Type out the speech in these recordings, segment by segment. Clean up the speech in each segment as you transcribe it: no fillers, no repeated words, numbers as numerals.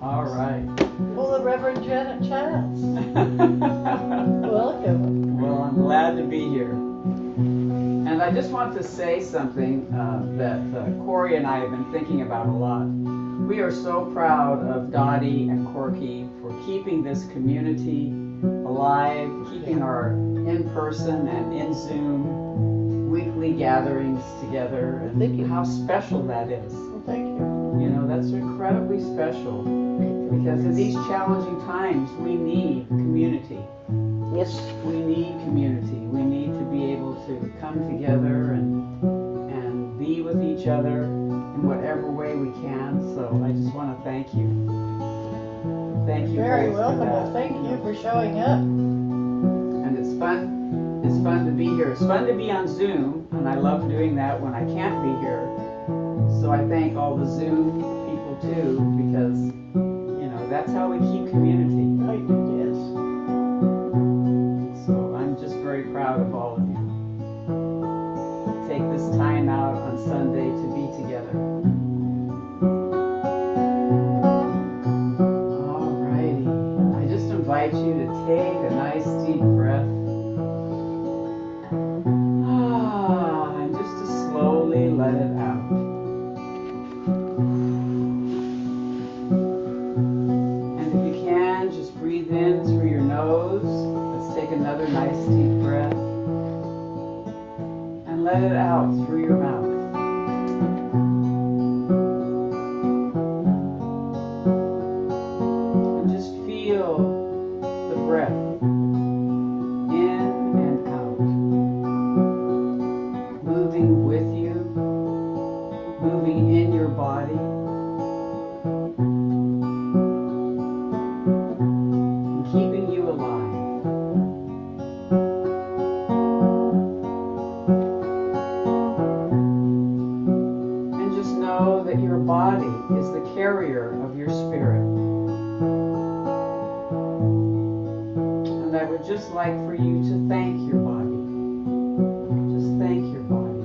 All right. Well, the Reverend Janet Chance. Welcome. Well, I'm glad to be here. And I just want to say something that Corey and I have been thinking about a lot. We are so proud of Dottie and Corky for keeping this community alive, keeping our in-person and in-Zoom weekly gatherings together, and Thank you. how special that is. Well, thank you. You know, that's incredibly special, because in these challenging times, we need community. Yes. We need community. We need to be able to come together and be with each other in whatever way we can. So I just want to thank you. Thank you. Very both for welcome. that. Well, thank you for showing up. And it's fun. It's fun to be here. It's fun to be on Zoom, and I love doing that when I can't be here. So I thank all the Zoom people too, because that's how we keep community. Right, yes. So I'm just very proud of all of you. Take this time out on Sunday to be together. All righty. I just invite you to take a nice deep breath. And just to slowly let it out. Breathe in through your nose. Let's take another nice deep breath. And let it out through your mouth. And just feel the breath in and out. Moving with you. Moving in your body. Keeping you alive. And just know that your body is the carrier of your spirit. And I would just like for you to thank your body. Just thank your body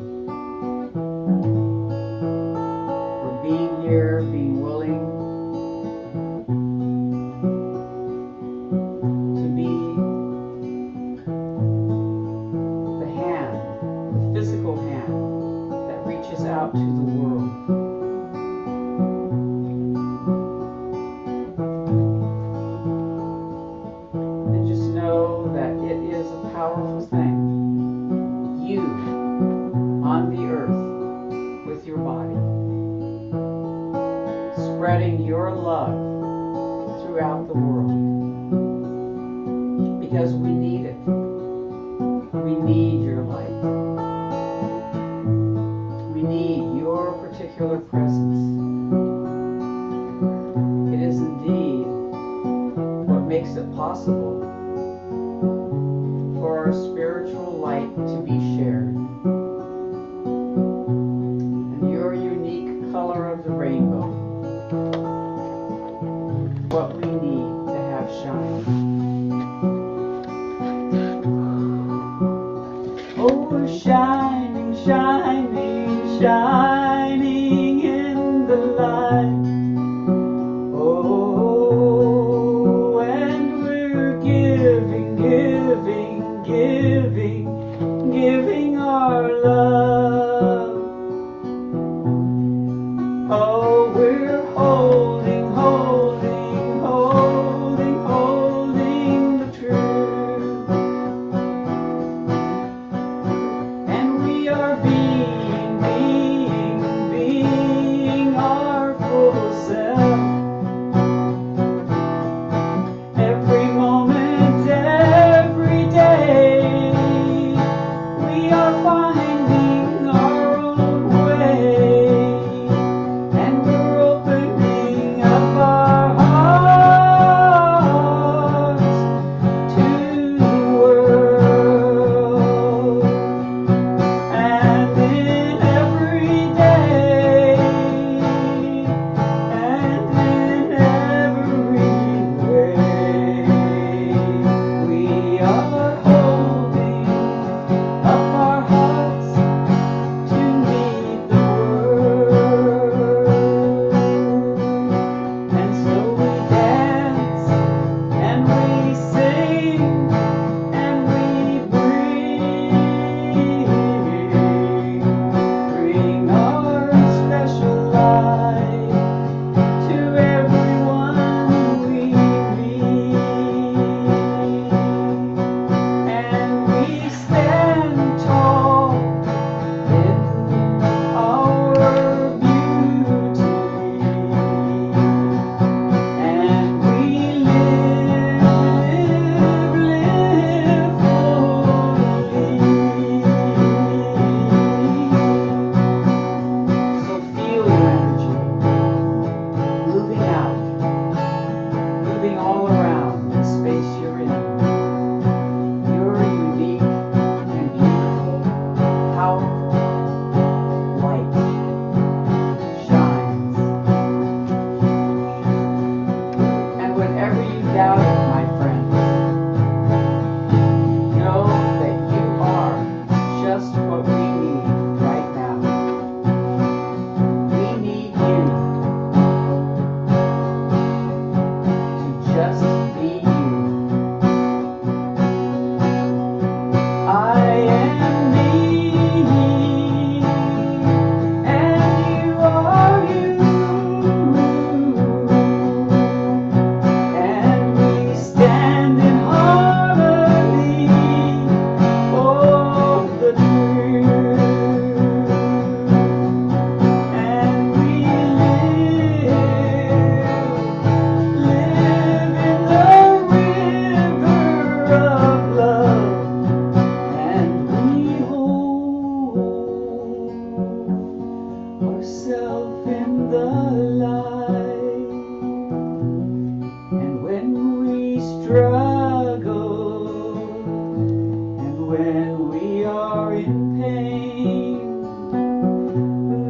for being here, being willing out to the world. And just know that it is a powerful thing. You on the earth with your body, spreading your love throughout the world. Because we need it. We need your light. Need your particular presence. It is indeed what makes it possible for our spiritual light to be shared. And your unique color of the rainbow, what we need to have shine. Oh, we're shining, shining, shining in the light. Oh, and we're giving, giving, giving, giving our love. Oh, we're holding, holding, holding, holding the truth. And we are being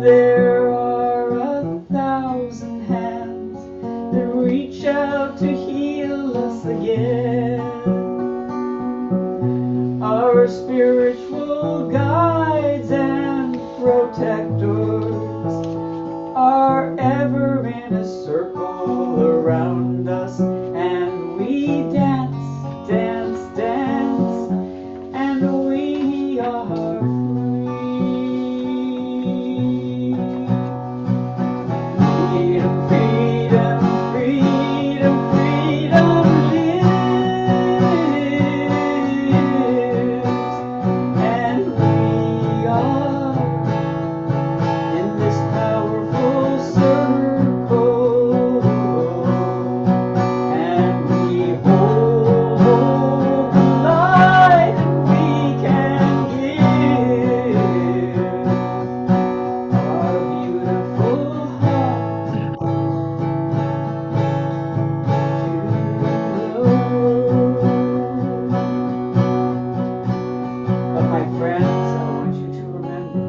there are 1,000 hands that reach out to heal us again. Our spiritual guides and protectors are ever in a circle around us, and we dance, dance, dance, and we are free. Freedom, freedom, freedom, freedom lives, and we are in this powerful circle, and we hold the light that we can give our beautiful heart to the Lord. But my friends, I want you to remember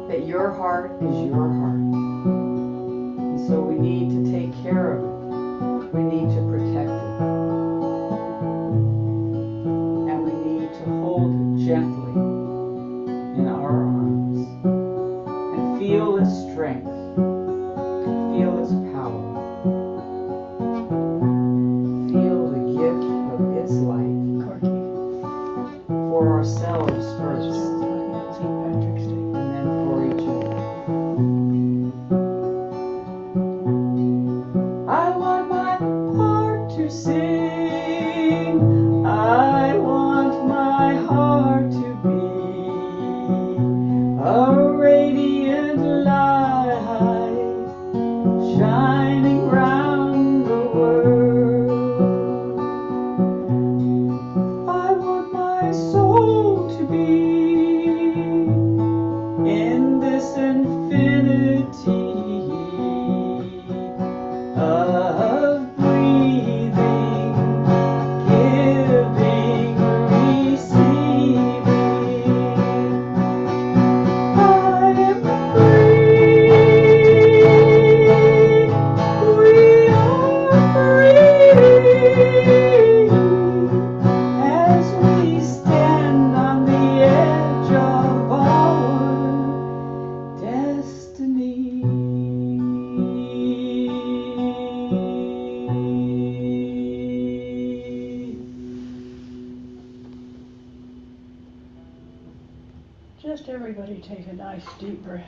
that your heart is your heart. And so we need to take care of it. We need to protect it. And we need to hold it gently in our arms and feel its strength, feel its power, feel the gift of its light Corky. for ourselves first, St. Patrick's Day. and then for each other. I want my heart to sing. I want my heart to be a radiant light shining round the world. I want my soul to be in this infinity of breathing, giving, receiving. I am free. We are free as we stand on the edge of our destiny. Just everybody take a nice deep breath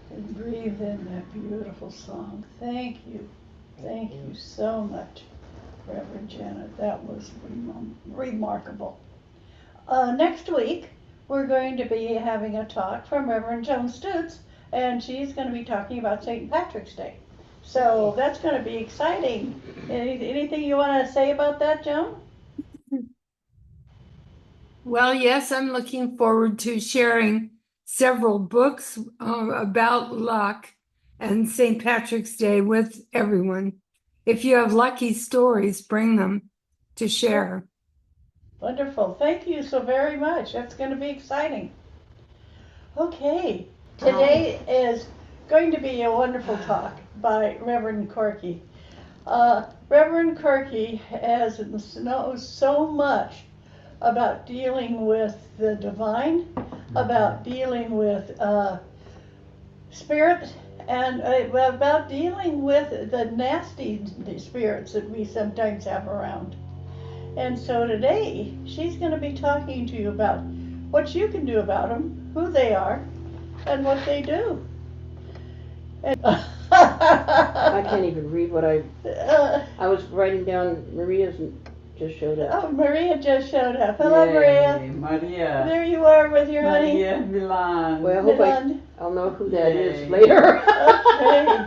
and breathe in that beautiful song. Thank you. Thank you so much, Reverend Janet. That was remarkable. Next week, we're going to be having a talk from Reverend Joan Stutz, and she's going to be talking about St. Patrick's Day. So that's going to be exciting. Anything you want to say about that, Joan? Well, yes, I'm looking forward to sharing several books about luck and St. Patrick's Day with everyone. If you have lucky stories, bring them to share. Wonderful. Thank you so very much. That's going to be exciting. Okay. Today is going to be a wonderful talk by Reverend Corky. Reverend Corky knows so much about dealing with the divine, about dealing with spirit, and about dealing with the nasty spirits that we sometimes have around. And so today, she's going to be talking to you about what you can do about them, who they are, and what they do. And I can't even read what I was writing down. Maria's just showed up. Oh, Maria just showed up. Hello, Yay, Maria. Maria. There you are with your honey. Maria Milan. Well, I hope Milan. I'll know who that Yay. is later. Okay.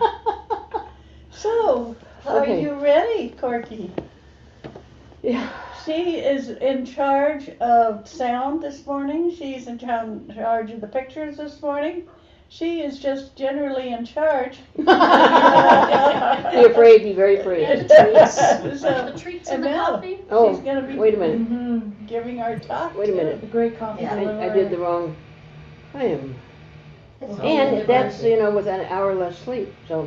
So, are Okay. you ready, Corky? Yeah. She is in charge of sound this morning. She's in charge of the pictures this morning. She is just generally in charge. Be afraid, be very afraid. So, Treats and in the now coffee. Oh, she's going to be wait a minute. giving our talk. Wait a minute. The great coffee I did the wrong. I am And that's, with an hour less sleep. So,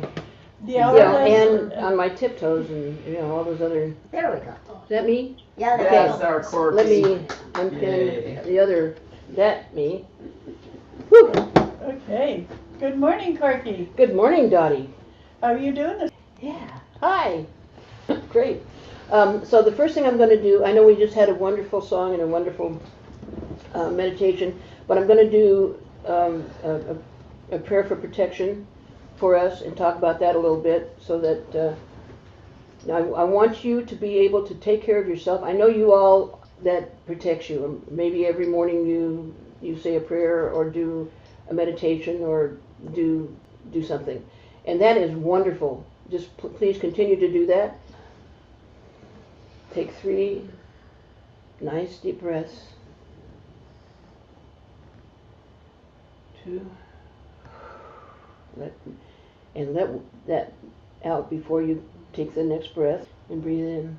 The hour less. and on my tiptoes and, all those other. There we go. Is that me? Yeah, there That's we go. our Corky. Let me unpin Yay. the other, that me. Whew. Okay. Good morning, Corky. Good morning, Dottie. How are you doing? Yeah. Hi. Great. So the first thing I'm going to do, I know we just had a wonderful song and a wonderful meditation, but I'm going to do a prayer for protection for us and talk about that a little bit so that I want you to be able to take care of yourself. I know you all, that protects you. Maybe every morning you say a prayer or do a meditation or do something. And that is wonderful. Just please continue to do that. Take 3 nice deep breaths. 2. Let that out before you take the next breath, and breathe in.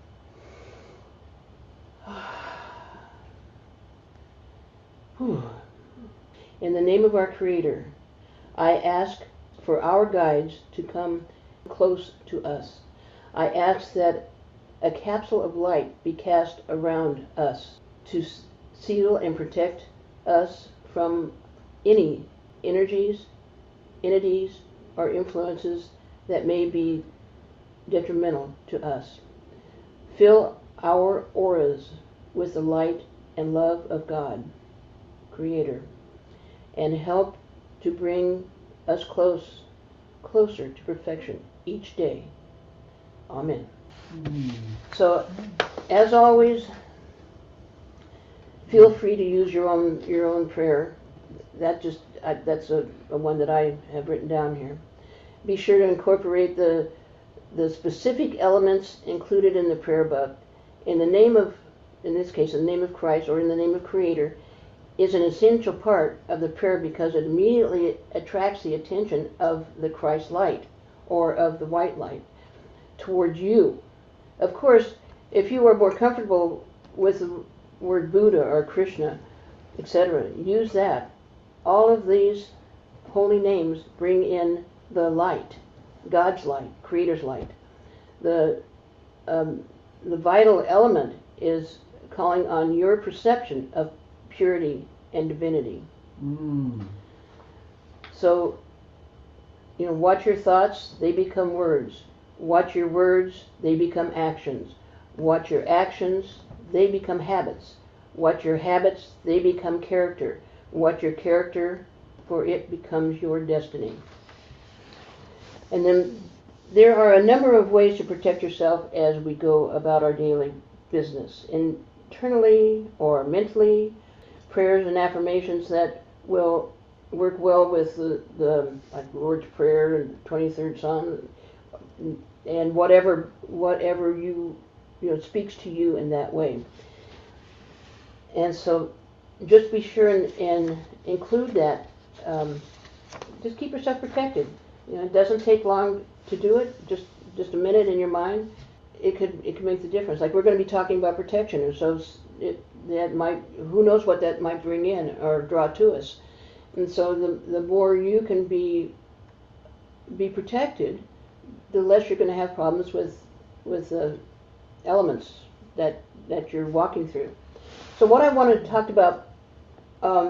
In the name of our Creator, I ask for our guides to come close to us. I ask that a capsule of light be cast around us to seal and protect us from any energies, entities, or influences that may be detrimental to us. Fill our auras with the light and love of God, Creator, and help to bring us closer to perfection each day. Amen. So, as always, feel free to use your own prayer. That's a one that I have written down here. Be sure to incorporate the specific elements included in the prayer book. In this case, in the name of Christ or in the name of Creator, is an essential part of the prayer because it immediately attracts the attention of the Christ light or of the white light towards you. Of course, if you are more comfortable with the word Buddha or Krishna, etc., use that. All of these holy names bring in the light, God's light, Creator's light. The vital element is calling on your perception of purity and divinity. So, watch your thoughts, they become words. Watch your words, they become actions. Watch your actions, they become habits. Watch your habits, they become character. Watch your character, for it becomes your destiny. And then there are a number of ways to protect yourself as we go about our daily business. Internally or mentally, prayers and affirmations that will work well with the Lord's Prayer and 23rd Psalm, and whatever you speaks to you in that way. And so just be sure and include that. Just keep yourself protected. It doesn't take long to do it. Just a minute in your mind, it could make the difference. Like we're going to be talking about protection, and so who knows what that might bring in or draw to us. And so the more you can be protected, the less you're going to have problems with the elements that you're walking through. So what I want to talk about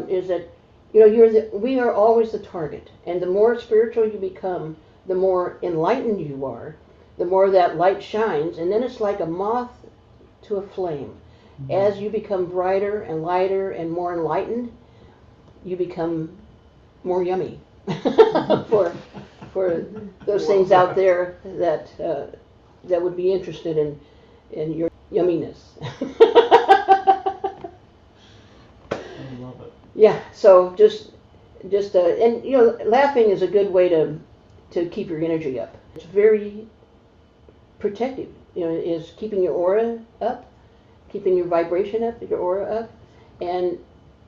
is that we are always the target, and the more spiritual you become, the more enlightened you are, the more that light shines, and then it's like a moth to a flame. Mm-hmm. As you become brighter and lighter and more enlightened, you become more yummy for those things out there that would be interested in your yumminess. I love it. Yeah, so just and laughing is a good way to keep your energy up. It's very protective. Is keeping your aura up, keeping your vibration up, your aura up, and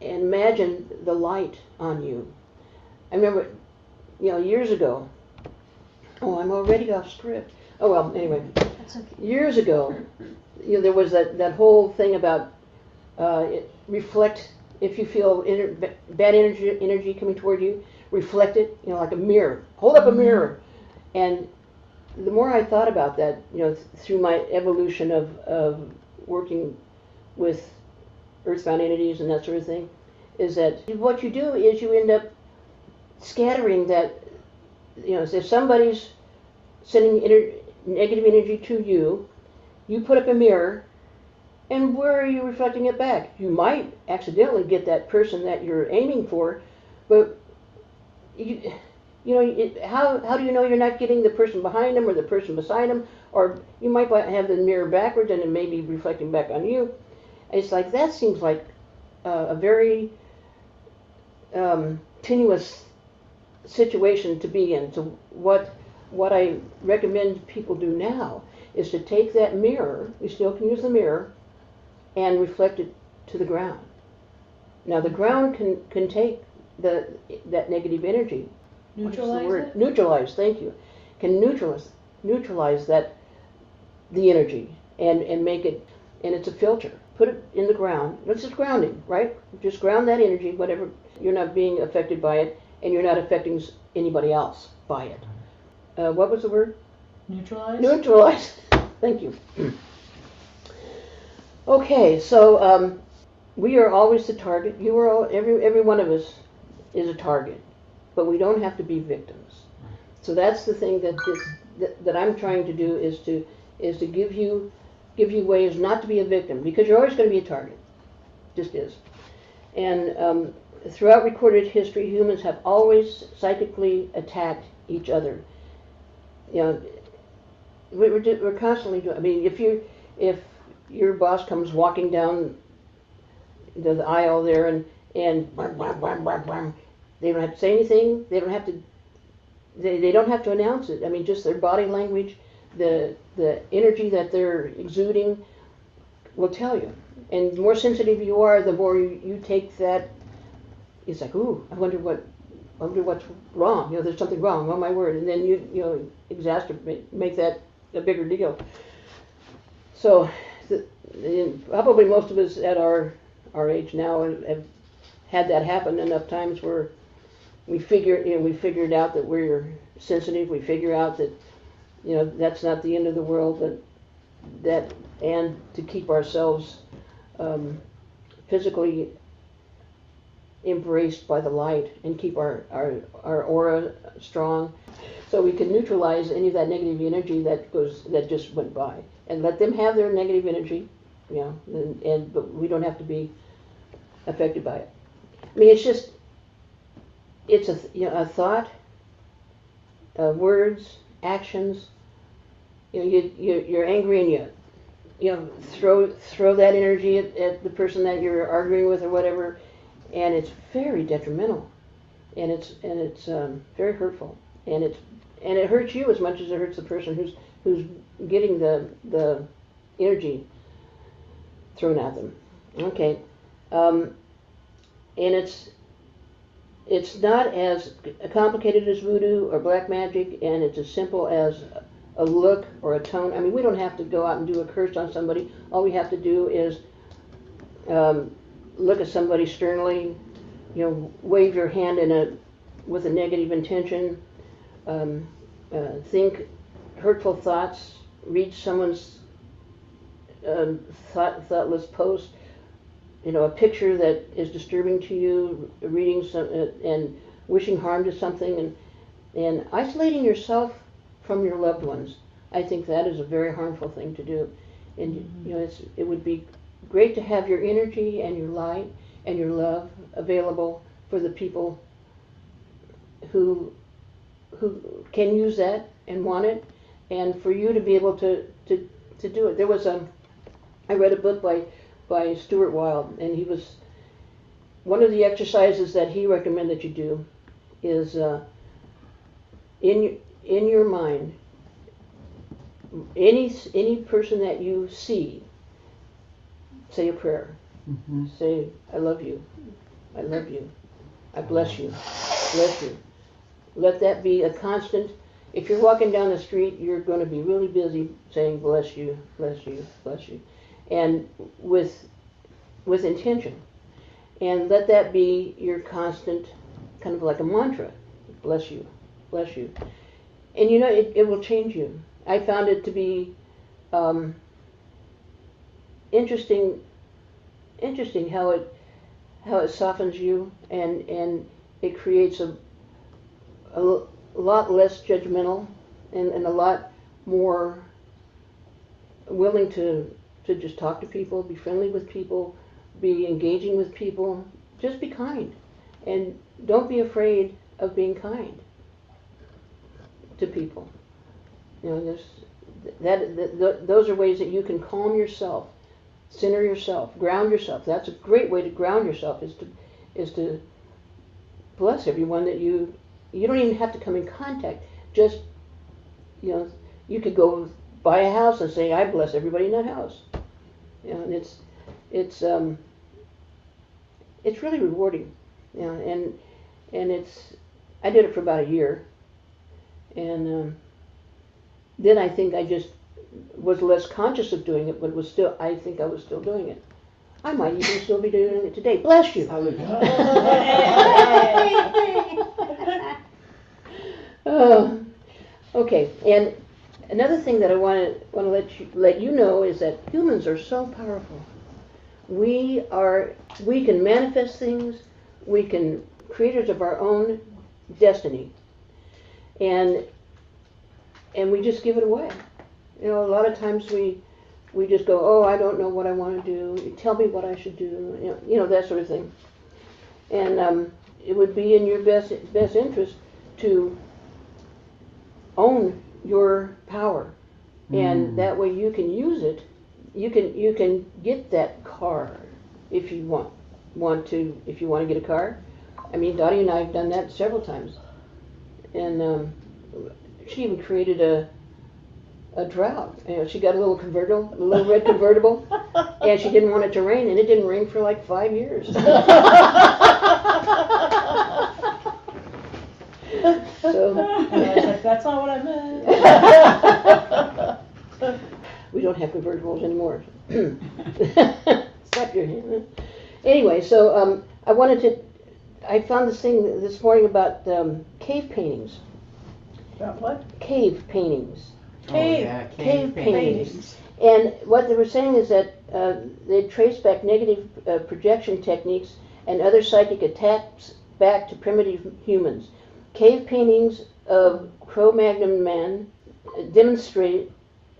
imagine the light on you. I remember, years ago. Oh, I'm already off script. Oh well, anyway. That's okay. Years ago, there was that whole thing about reflect. If you feel bad energy coming toward you, reflect it, like a mirror. Hold up a mirror. And the more I thought about that, through my evolution of working with earthbound entities and that sort of thing, is that what you do is you end up scattering that, if somebody's sending negative energy to you, you put up a mirror, and where are you reflecting it back? You might accidentally get that person that you're aiming for, but how do you know you're not getting the person behind them or the person beside them? Or you might have the mirror backwards and it may be reflecting back on you. It's like, that seems like a very tenuous situation to be in. So what I recommend people do now is to take that mirror, you still can use the mirror, and reflect it to the ground. Now the ground can take that negative energy. Neutralize it? Neutralize, thank you. Can neutralize the energy and make it, and it's a filter. Put it in the ground. It's just grounding, right? Just ground that energy, whatever. You're not being affected by it, and you're not affecting anybody else by it. What was the word? Neutralize? Neutralize. Thank you. Okay, so we are always the target. You are all, every one of us is a target, but we don't have to be victims. So that's the thing that I'm trying to do, is to give you ways not to be a victim, because you're always going to be a target. Just is. And throughout recorded history, humans have always psychically attacked each other. We're constantly doing. I mean, if your boss comes walking down the aisle there and bam, bam, bam, bam, bam, they don't have to say anything. They don't have to. They don't have to announce it. I mean, just their body language, the energy that they're exuding will tell you. And the more sensitive you are, the more you take that. It's like, ooh, I wonder what's wrong. There's something wrong. Oh my word! And then you exacerbate, make that a bigger deal. So, probably most of us at our age now have had that happen enough times where we figured out that we're sensitive. We figure out that that's not the end of the world, but and to keep ourselves physically embraced by the light and keep our aura strong, so we can neutralize any of that negative energy that just went by, and let them have their negative energy, but we don't have to be affected by it. I mean, it's a thought, words, actions. You're angry and you throw that energy at the person that you're arguing with or whatever, and it's very detrimental, and it's very hurtful, and it hurts you as much as it hurts the person who's getting the energy thrown at them. Okay, and it's not as complicated as voodoo or black magic, and it's as simple as a look or a tone. I mean, we don't have to go out and do a curse on somebody. All we have to do is look at somebody sternly, wave your hand with a negative intention, think hurtful thoughts, read someone's thoughtless post, a picture that is disturbing to you, reading some and wishing harm to something, and isolating yourself from your loved ones. I think that is a very harmful thing to do. And it would be great to have your energy and your light and your love available for the people who can use that and want it, and for you to be able to do it. I read a book by Stuart Wilde, and he was, one of the exercises that he recommended that you do is in your mind, any person that you see, say a prayer. Mm-hmm. Say, I love you, I love you, I bless you, bless you. Let that be a constant. If you're walking down the street, you're going to be really busy saying bless you, bless you, bless you, and with intention. And let that be your constant kind of like a mantra. Bless you, bless you. And you know, it will change you. I found it to be interesting how it softens you, and it creates a lot less judgmental, and a lot more willing to just talk to people, be friendly with people, be engaging with people. Just be kind, and don't be afraid of being kind to people. You know, those are ways that you can calm yourself, center yourself, ground yourself. That's a great way to ground yourself, is to bless everyone that you don't even have to come in contact. Just, you know, you could go buy a house and say, I bless everybody in that house. You know, and it's really rewarding. You know, and I did it for about a year, and then I think I just was less conscious of doing it, but I think I was still doing it. I might even still be doing it today. Bless you. Okay, and another thing that I want to let you know is that humans are so powerful. We can manifest things. We can creators of our own destiny, and we just give it away. You know, a lot of times we just go, oh, I don't know what I want to do. Tell me what I should do. You know that sort of thing. And it would be in your best interest to own your power, and that way you can use it. You can get that car if you want to. If you want to get a car, I mean, Dottie and I have done that several times, and she even created a drought. You know, she got a little red convertible, and she didn't want it to rain, and it didn't rain for like 5 years. So I was like, that's not what I meant. We don't have convertibles anymore. Slap your hand. Anyway, so I found this thing this morning about cave paintings. About what? Cave paintings. Cave paintings. And what they were saying is that they trace back negative projection techniques and other psychic attacks back to primitive humans. Cave paintings of Cro-Magnon man demonstrate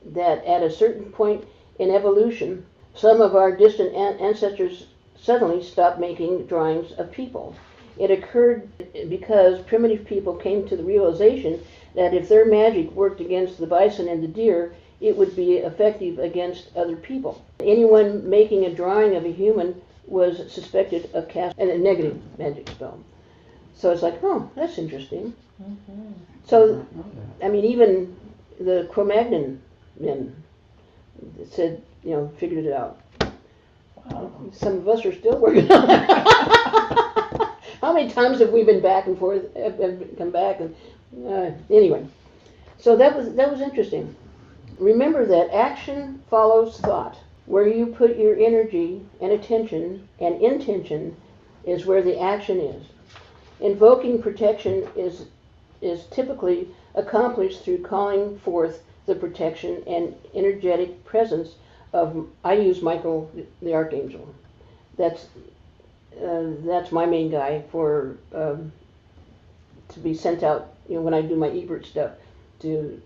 that at a certain point in evolution, some of our distant ancestors suddenly stopped making drawings of people. It occurred because primitive people came to the realization that if their magic worked against the bison and the deer, it would be effective against other people. Anyone making a drawing of a human was suspected of casting a negative magic spell. So it's like, oh, that's interesting. Mm-hmm. So, I mean, even the Cro-Magnon men said, you know, figured it out. Wow. Some of us are still working on it. How many times have we been back and forth, come back, and anyway. So that was interesting. Remember that action follows thought. Where you put your energy and attention and intention is where the action is. Invoking protection is typically accomplished through calling forth the protection and energetic presence of, I use Michael the Archangel. That's my main guy for to be sent out, you know, when I do my Ebert stuff to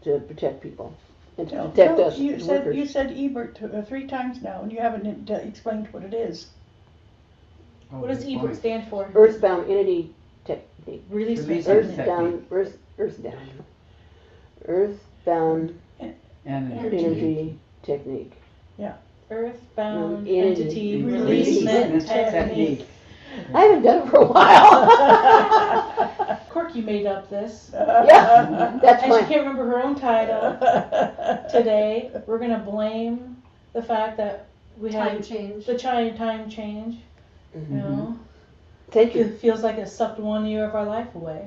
protect people and to protect us as workers. You said Ebert 3 times now, and you haven't explained what it is. What does Ebert stand for? Earthbound entity technique. Release Earthbound energy technique. Yeah. Earthbound entity releasement technique. I haven't done it for a while. Corky made up this. Yeah, that's and fine. she can't remember her own title. Today, we're going to blame the fact that we had the time change. Mm-hmm. You know? Thank you. It feels like it sucked 1 year of our life away.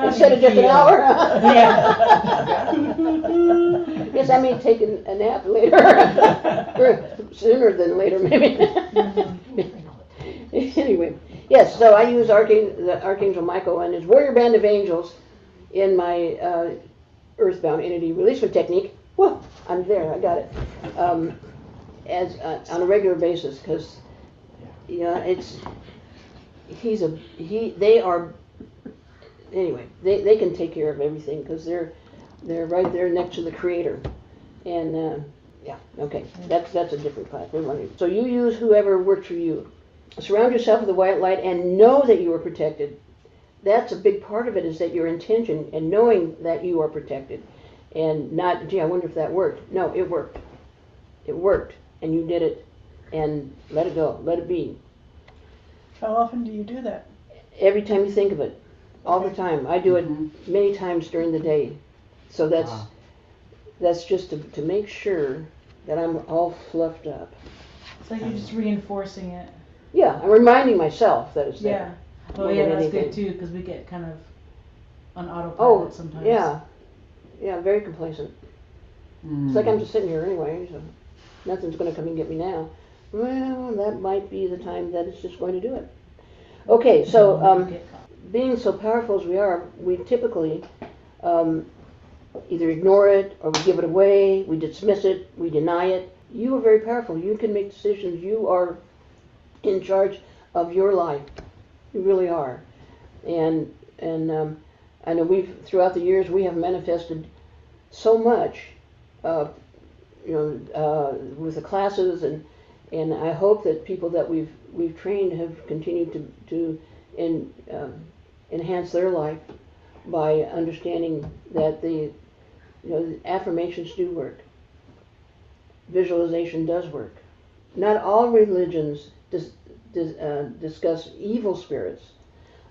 Instead of just an hour. Yeah. Yes, I may take a nap later. Or sooner than later, maybe. Anyway, Yes, so I use the Archangel Michael and his warrior band of angels in my earthbound entity releasement technique. Whoa, I'm there, I got it. As on a regular basis, because they are anyway. They can take care of everything because they're right there next to the Creator, and okay, that's a different class. So you use whoever works for you. Surround yourself with the white light and know that you are protected. That's a big part of it, is that your intention and knowing that you are protected, and not, gee, I wonder if that worked. No, it worked. It worked, and you did it, and let it go, let it be. How often do you do that? Every time you think of it, all the time. I do it many times during the day. So that's just to make sure that I'm all fluffed up. It's like you're just reinforcing it. Yeah, I'm reminding myself that it's there. Yeah. Oh yeah, that's good too, because we get kind of on autopilot sometimes. Yeah, very complacent. It's like I'm just sitting here anyway, so nothing's going to come and get me now. Well, that might be the time that it's just going to do it. Okay, so being so powerful as we are, we typically either ignore it, or we give it away, we dismiss it, we deny it. You are very powerful. You can make decisions. You are in charge of your life. You really are. And I know throughout the years we have manifested so much, with the classes, and I hope that people that we've trained have continued to enhance their life by understanding that the affirmations do work. Visualization does work. Not all religions discuss evil spirits,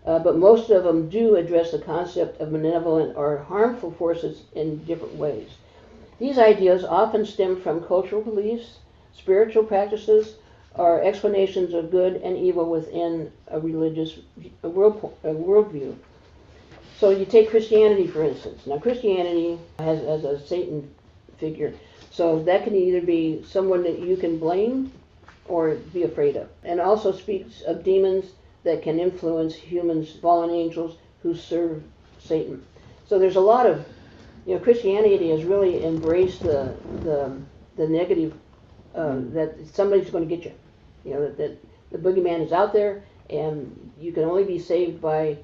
but most of them do address the concept of malevolent or harmful forces in different ways. These ideas often stem from cultural beliefs, spiritual practices, or explanations of good and evil within a religious worldview. So you take Christianity, for instance. Now, Christianity has a Satan figure. So that can either be someone that you can blame or be afraid of. And also speaks of demons that can influence humans, fallen angels who serve Satan. So there's a lot of, Christianity has really embraced the negative, that somebody's going to get you. That the boogeyman is out there, and you can only be saved by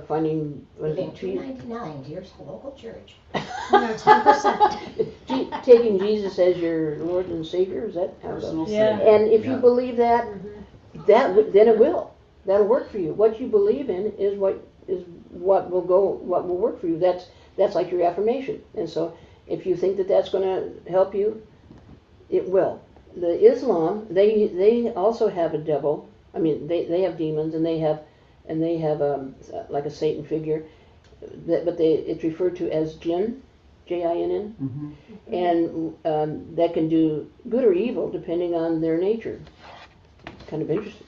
finding $2.99 to your local church. 10%. Taking Jesus as your Lord and Savior. Is that how it goes? Yeah. And if you believe that, then it will. That'll work for you. What you believe in is what will work for you. That's like your affirmation. And so, if you think that that's going to help you, it will. The Islam, they also have a devil. I mean, they have demons, and they have like a Satan figure, but it's referred to as jinn, Jinn, and that can do good or evil depending on their nature. Kind of interesting.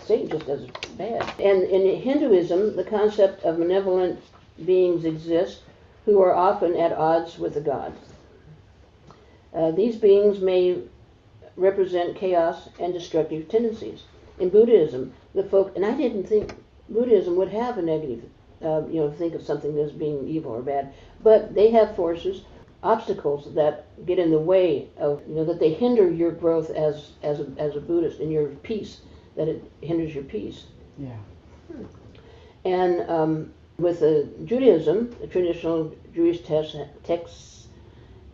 Satan just does bad. And in Hinduism, the concept of malevolent beings exist who are often at odds with the gods. These beings may represent chaos and destructive tendencies. In Buddhism, and I didn't think Buddhism would have a negative, think of something as being evil or bad, but they have forces, obstacles that get in the way of, that they hinder your growth as a Buddhist, and your peace, that it hinders your peace. Yeah. And with Judaism, the traditional Jewish texts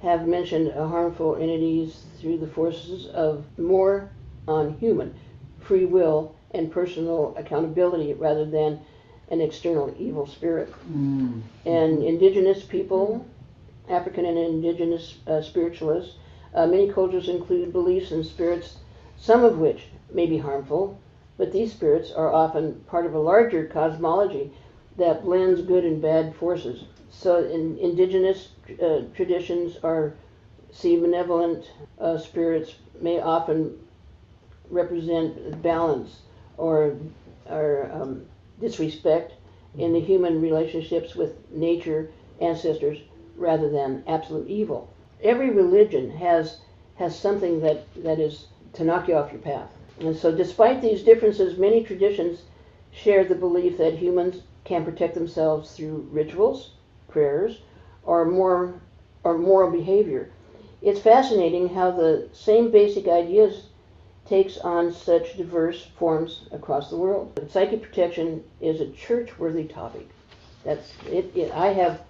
have mentioned harmful entities through the forces of more on human free will and personal accountability rather than an external evil spirit. And indigenous people, African and indigenous spiritualists, many cultures include beliefs in spirits, some of which may be harmful, but these spirits are often part of a larger cosmology that blends good and bad forces. So in indigenous traditions see benevolent spirits may often represent balance or disrespect in the human relationships with nature, ancestors, rather than absolute evil. Every religion has something that is to knock you off your path. And so despite these differences, many traditions share the belief that humans can protect themselves through rituals, prayers, or moral behavior. It's fascinating how the same basic ideas takes on such diverse forms across the world. Psychic protection is a church-worthy topic. That's it. I have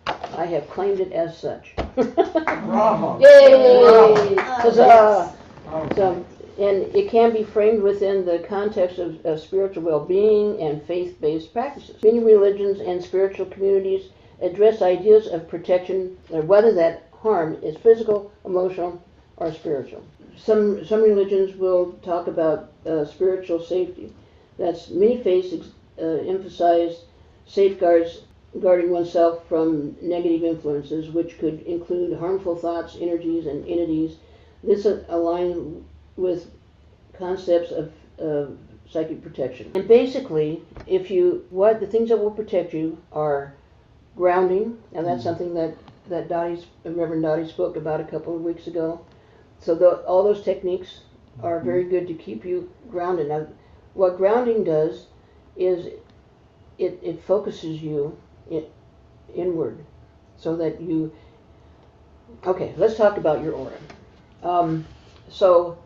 claimed it as such. Bravo. Yay! Huzzah! Okay. So, and it can be framed within the context of spiritual well-being and faith-based practices. Many religions and spiritual communities address ideas of protection, whether that harm is physical, emotional, or spiritual. Some religions will talk about spiritual safety. That's many faiths emphasize safeguards guarding oneself from negative influences, which could include harmful thoughts, energies, and entities. This aligns with concepts of psychic protection. And basically, the things that will protect you are grounding, and that's something that Reverend Dottie spoke about a couple of weeks ago. So all those techniques are very good to keep you grounded. Now, what grounding does is it focuses you inward, so that you. Okay, let's talk about your aura. So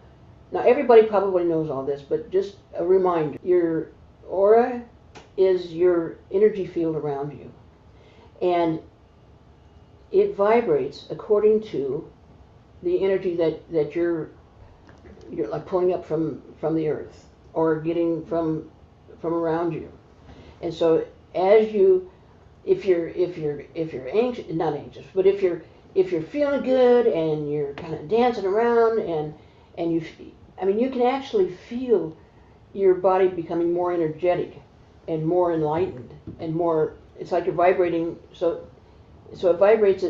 now everybody probably knows all this, but just a reminder: your aura is your energy field around you, and it vibrates according to the energy that you're like pulling up from the earth or getting from around you. And so as you, if you're anxious, not anxious, but if you're feeling good and you're kind of dancing around and you can actually feel your body becoming more energetic and more enlightened and more. It's like you're vibrating. So it vibrates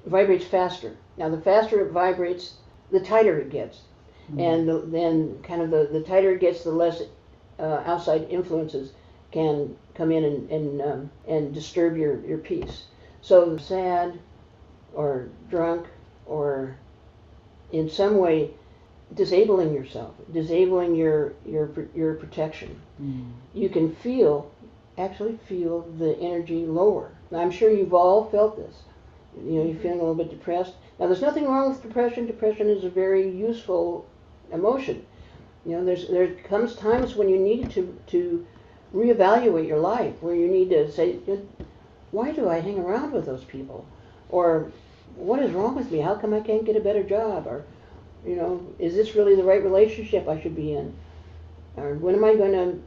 vibrates faster. Now, the faster it vibrates, the tighter it gets, and then kind of the tighter it gets, the less outside influences can come in and disturb your peace. So sad, or drunk, or in some way disabling yourself, disabling your protection. You can actually feel the energy lower. Now, I'm sure you've all felt this. You're feeling a little bit depressed. Now, there's nothing wrong with depression. Depression is a very useful emotion. There comes times when you need to reevaluate your life, where you need to say, why do I hang around with those people? Or what is wrong with me? How come I can't get a better job? Or, is this really the right relationship I should be in? Or when am I going to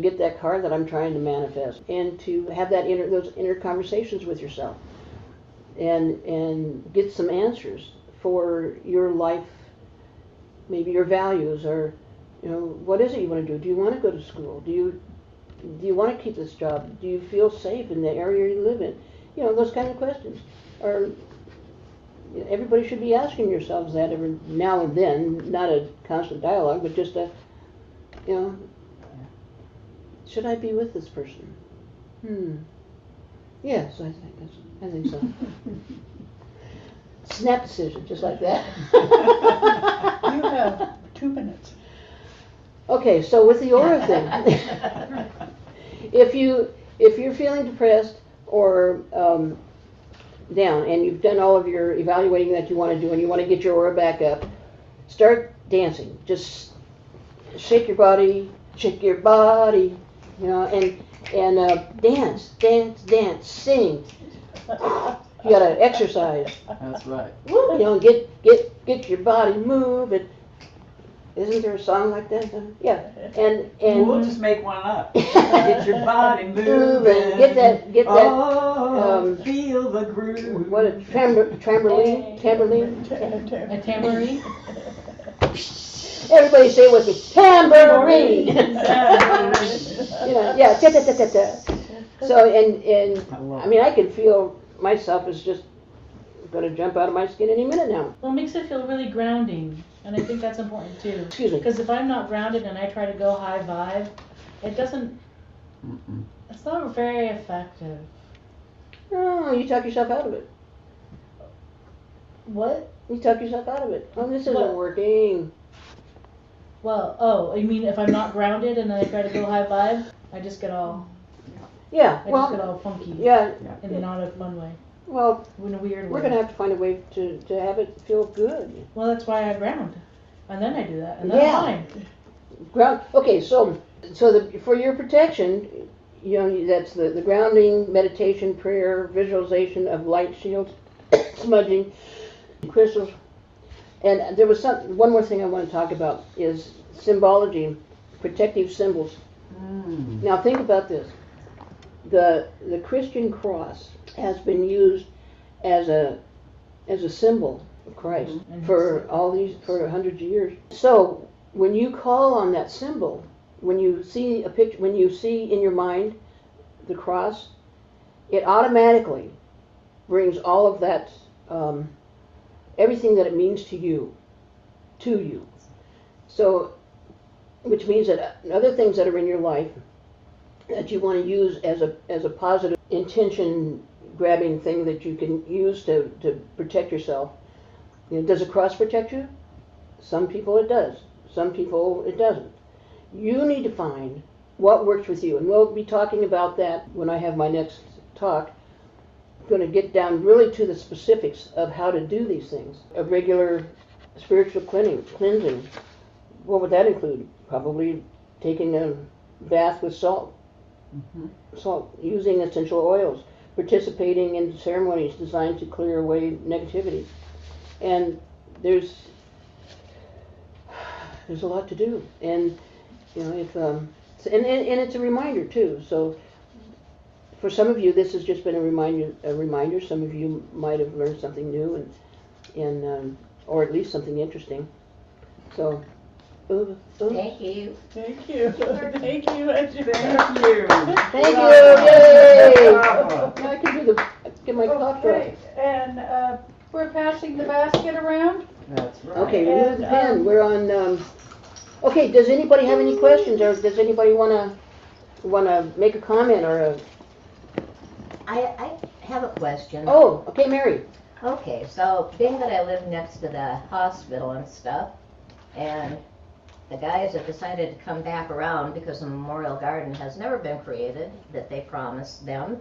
get that car that I'm trying to manifest? And to have those inner conversations with yourself and get some answers for your life, maybe your values, or what is it you want to do? Do you want to go to school? Do you want to keep this job? Do you feel safe in the area you live in? Those kind of questions. Or everybody should be asking yourselves that every now and then, not a constant dialogue, but just should I be with this person? Yes, I think so. Snap decision, just like that. You have 2 minutes. Okay, so with the aura thing, if you're feeling depressed or down, and you've done all of your evaluating that you want to do, and you want to get your aura back up, start dancing. Just shake your body, and dance, sing. You gotta exercise. That's right. Get your body moving. Isn't there a song like that? Yeah. And We'll just make one up. Get your body moving. Get that. Feel the groove. What a tambourine. A tambourine? Everybody say it with me. Tambourine. Yeah. So and I can feel myself is just going to jump out of my skin any minute now. Well, it makes it feel really grounding, and I think that's important too. Excuse me. Because if I'm not grounded and I try to go high vibe, it doesn't. It's not very effective. Oh, you talk yourself out of it. What? You talk yourself out of it. Oh, this isn't working. Well, oh, you mean if I'm not grounded and I try to go high vibe, I just get all, Yeah, I just get well, all funky. yeah, In not a fun way. well, In a weird way. we're gonna have to find a way to have it feel good. Well, that's why I ground. And then I do that. And then Yeah. I'm fine. Ground. Okay, so for your protection, you know, that's the grounding, meditation, prayer, visualization of light shields, smudging, crystals. And there was one more thing I want to talk about is symbology, protective symbols. Now think about this. The Christian cross has been used as a symbol of Christ for hundreds of years. So when you call on that symbol, when you see a picture, when you see in your mind the cross, it automatically brings all of that, everything that it means to you. So, which means that other things that are in your life that you want to use as a positive intention grabbing thing that you can use to protect yourself. You know, does a cross protect you? Some people it does. Some people it doesn't. You need to find what works with you. And we'll be talking about that when I have my next talk. I'm going to get down really to the specifics of how to do these things. A regular spiritual cleansing. What would that include? Probably taking a bath with salt. Salt, using essential oils, participating in ceremonies designed to clear away negativity. And there's a lot to do, and you know, if and it's a reminder too. So for some of you, this has just been a reminder. Some of you might have learned something new, and or at least something interesting. So. Thank you. Thank you. Thank you. Thank you. Thank you. Yay! Now I can get my cough Okay, drop. and we're passing the basket around. That's right. Okay, remove the pen. We're on. Okay, does anybody have any questions, or does anybody wanna make a comment or a? I have a question. Oh, okay, Mary. Okay, so being that I live next to the hospital and stuff, and the guys have decided to come back around because the Memorial Garden has never been created that they promised them,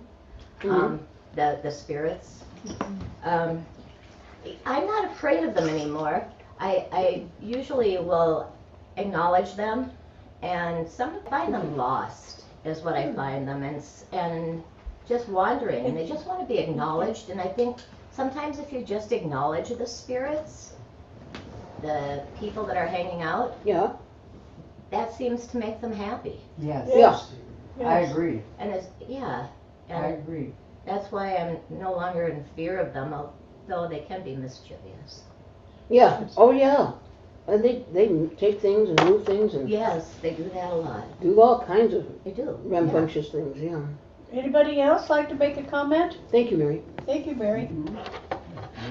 the spirits. I'm not afraid of them anymore. I usually will acknowledge them, and some find them lost is what I find them, and just wandering, and they just want to be acknowledged. And I think sometimes if you just acknowledge the spirits, the people that are hanging out, Yeah. that seems to make them happy. Yes. Yes. I agree. And I and agree. that's why I'm no longer in fear of them, although they can be mischievous. Yeah. Oh yeah. And they take things and move things and Yes, they do that a lot. do all kinds of They do. rambunctious things. Yeah. Anybody else like to make a comment? Thank you, Mary. Thank you, Mary.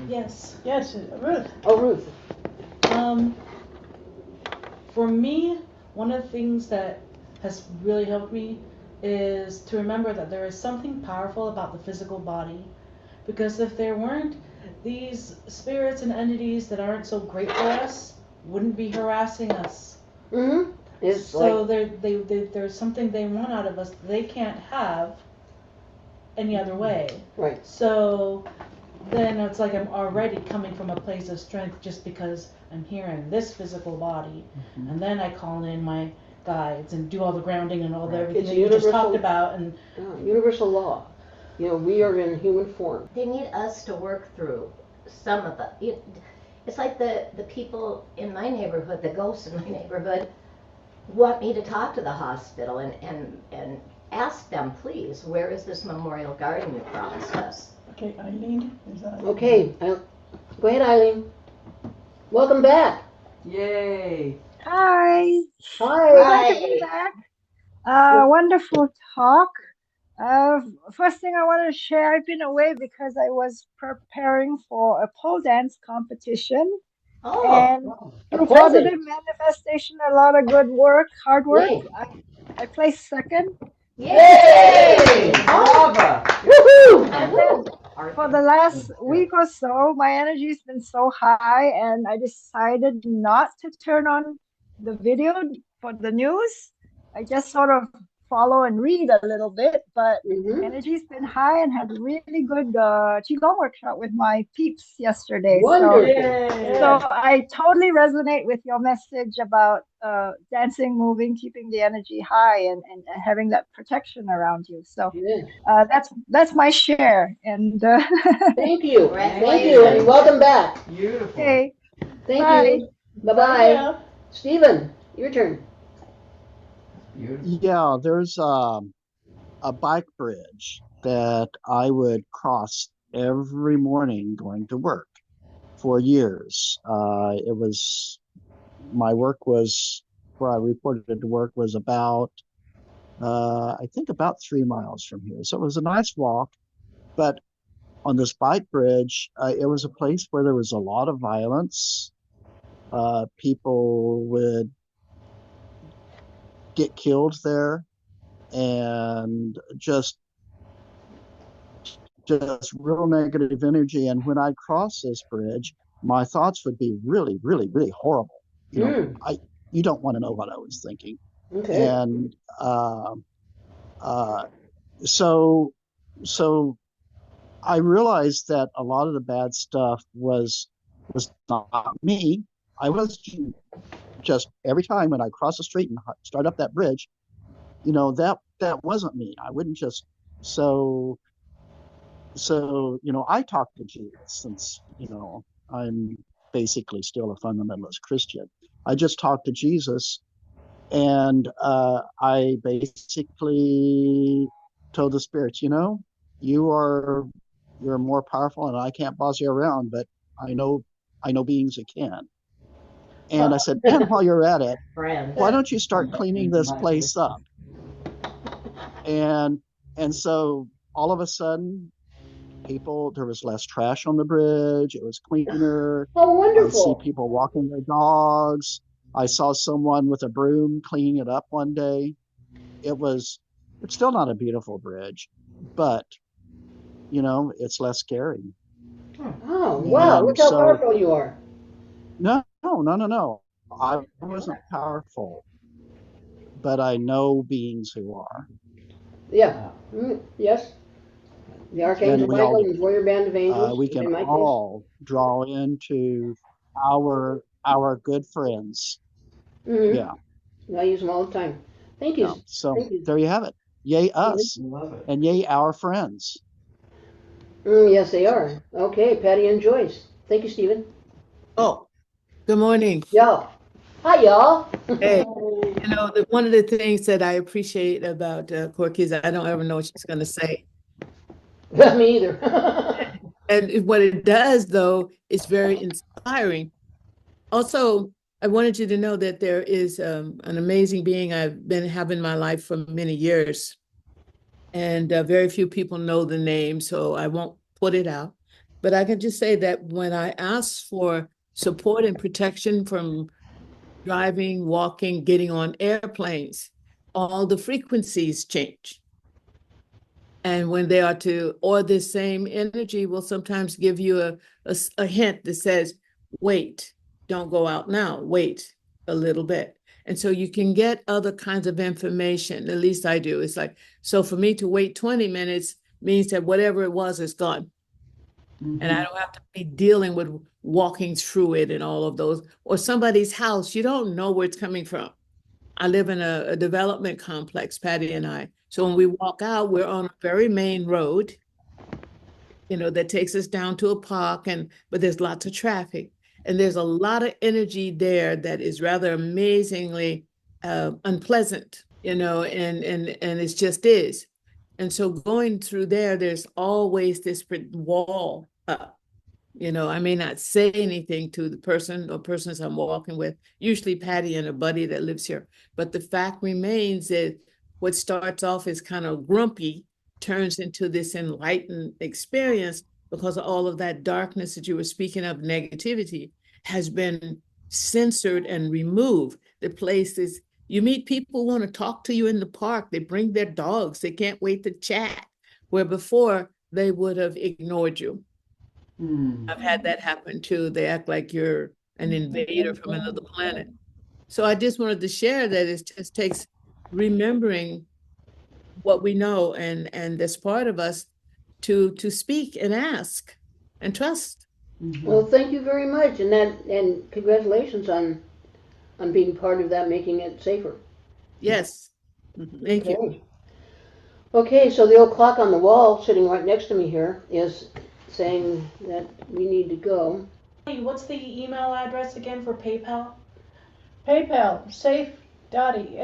Yes. Yes, Ruth. Oh, Ruth. For me, one of the things that has really helped me is to remember that there is something powerful about the physical body. Because if there weren't, these spirits and entities that aren't so great for us wouldn't be harassing us. Mm-hmm. It's So like there's something they want out of us that they can't have any other way. right. So then it's like I'm already coming from a place of strength just because I'm here in this physical body. And then I call in my guides and do all the grounding and all the everything It's that you just universal- talked about. And Universal law. You know, we are in human form. They need us to work through some of it. It's like the people in my neighborhood, the ghosts in my neighborhood, want me to talk to the hospital and ask them, please, where is this Memorial Garden you promised us? Okay, Eileen. Is that Okay. Go ahead, Eileen. Welcome back. Yay. Hi. Hi. Glad to be back. Wonderful talk. First thing I want to share, I've been away because I was preparing for a pole dance competition. Oh, And through positive manifestation, a lot of good work, hard work. Yay. I placed second. Yay! Brava! Woohoo! And then for the last week or so, my energy's been so high, and I decided not to turn on the video for the news. I just sort of follow and read a little bit, but Mm-hmm. energy's been high and had a really good qigong workshop with my peeps yesterday. Wonderful. So I totally resonate with your message about dancing, moving, keeping the energy high, and having that protection around you. So Yeah. that's my share. And Thank you. Thank you, and welcome back. Beautiful. okay, Thank bye. you. Bye-bye. Stephen, your turn. Beautiful. Yeah, there's a bike bridge that I would cross every morning going to work for years. It was my work was where I reported to work was about I think about 3 miles from here. So it was a nice walk, but on this bike bridge, it was a place where there was a lot of violence. People would get killed there, and just real negative energy. And when I cross this bridge, my thoughts would be really, really, really horrible. You don't want to know what I was thinking. Okay. And so I realized that a lot of the bad stuff was not me. I was just every time when I cross the street and start up that bridge, that wasn't me. I wouldn't just so I talk to Jesus, since I'm basically still a fundamentalist Christian. I just talk to Jesus, and I basically told the spirits, you're more powerful, and I can't boss you around, but I know beings that can. And I said, and while you're at it, why don't you start cleaning this place up? And so all of a sudden, there was less trash on the bridge. It was cleaner. Oh, wonderful. I see people walking their dogs. I saw someone with a broom cleaning it up one day. It's still not a beautiful bridge, but it's less scary. Oh, wow. Look how powerful you are. No. I wasn't powerful, but I know beings who are. Yeah. Yes. The Archangel Michael and Warrior Band of Angels. We can all draw into our good friends. Mm-hmm. Yeah. I use them all the time. Thank you. Yeah. So there you have it. Yay us, and yay our friends. Yes, they are. Okay, Patty and Joyce. Thank you, Stephen. Oh, good morning. Yeah. Hi, y'all. Hey, one of the things that I appreciate about Corky is I don't ever know what she's going to say. Me either. And what it does, though, is very inspiring. Also, I wanted you to know that there is an amazing being I've been having in my life for many years. And very few people know the name, so I won't put it out. But I can just say that when I ask for support and protection from driving, walking, getting on airplanes, all the frequencies change. And when they are or the same energy will sometimes give you a hint that says, wait, don't go out now, wait a little bit. And so you can get other kinds of information, at least I do. It's like, so for me to wait 20 minutes means that whatever it was is gone. Mm-hmm. And I don't have to be dealing with walking through it and all of those, or somebody's house. You don't know where it's coming from. I live in a development complex, Patty and I. So when we walk out, we're on a very main road, that takes us down to a park, but there's lots of traffic. And there's a lot of energy there that is rather amazingly unpleasant, and it just is. And so going through there's always this wall up. I may not say anything to the person or persons I'm walking with, usually Patty and a buddy that lives here. But the fact remains that what starts off as kind of grumpy turns into this enlightened experience because of all of that darkness that you were speaking of, negativity, has been censored and removed. The places you meet people who want to talk to you in the park, they bring their dogs, they can't wait to chat, where before they would have ignored you. I've had that happen too. They act like you're an invader from another planet. So I just wanted to share that it just takes remembering what we know and that's part of us to speak and ask and trust. Well, thank you very much, and congratulations on being part of that, making it safer. Yes. Thank you. Okay. Okay, so the old clock on the wall sitting right next to me here is saying that we need to go. Hey, what's the email address again for PayPal? PayPal, Safe Dottie,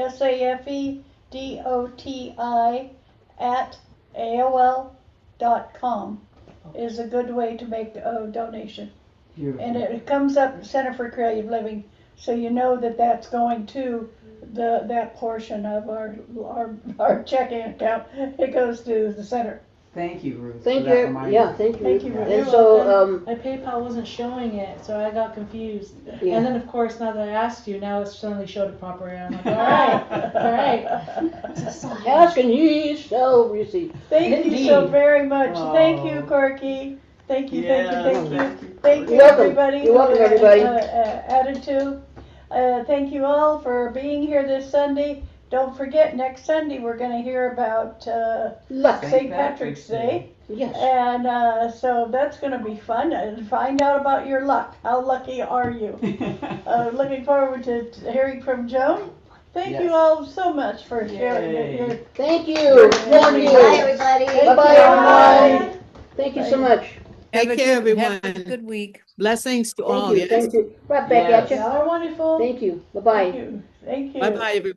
SAFEDOTI at AOL.com is a good way to make a donation. Beautiful. And it comes up Center for Creative Living, so you know that that's going to that portion of our checking account. It goes to the center. Thank you, Ruth. Thank for that you. reminder. Yeah, thank you. Thank you, Ruth. And You're so, welcome. My PayPal wasn't showing it, so I got confused. Yeah. And then, of course, now that I asked you, now it's suddenly showed it properly. I'm like, all right, all right. ask and ye shall receive. Thank you so Indeed. very much. Thank you, Oh. Corky. Thank you, Yes, thank you. thank you. Thank you, You're welcome. everybody. You're welcome, who, everybody. Added to. Thank you all for being here this Sunday. Don't forget, next Sunday we're going to hear about Luck. St. Patrick's Day. Yes. And so that's going to be fun. And find out about your luck. How lucky are you? Looking forward to hearing from Joan. Thank Yes. you all so much for sharing your Thank you. Thank you. Bye, everybody. Bye-bye, everyone. Thank you so much. Take care, everyone. Have a good week. Blessings to Thank all. you. Yes. Thank you. Right back Yes. at you. Y'all are wonderful. Thank you. Bye-bye. Thank you. Thank you. Bye bye, everyone.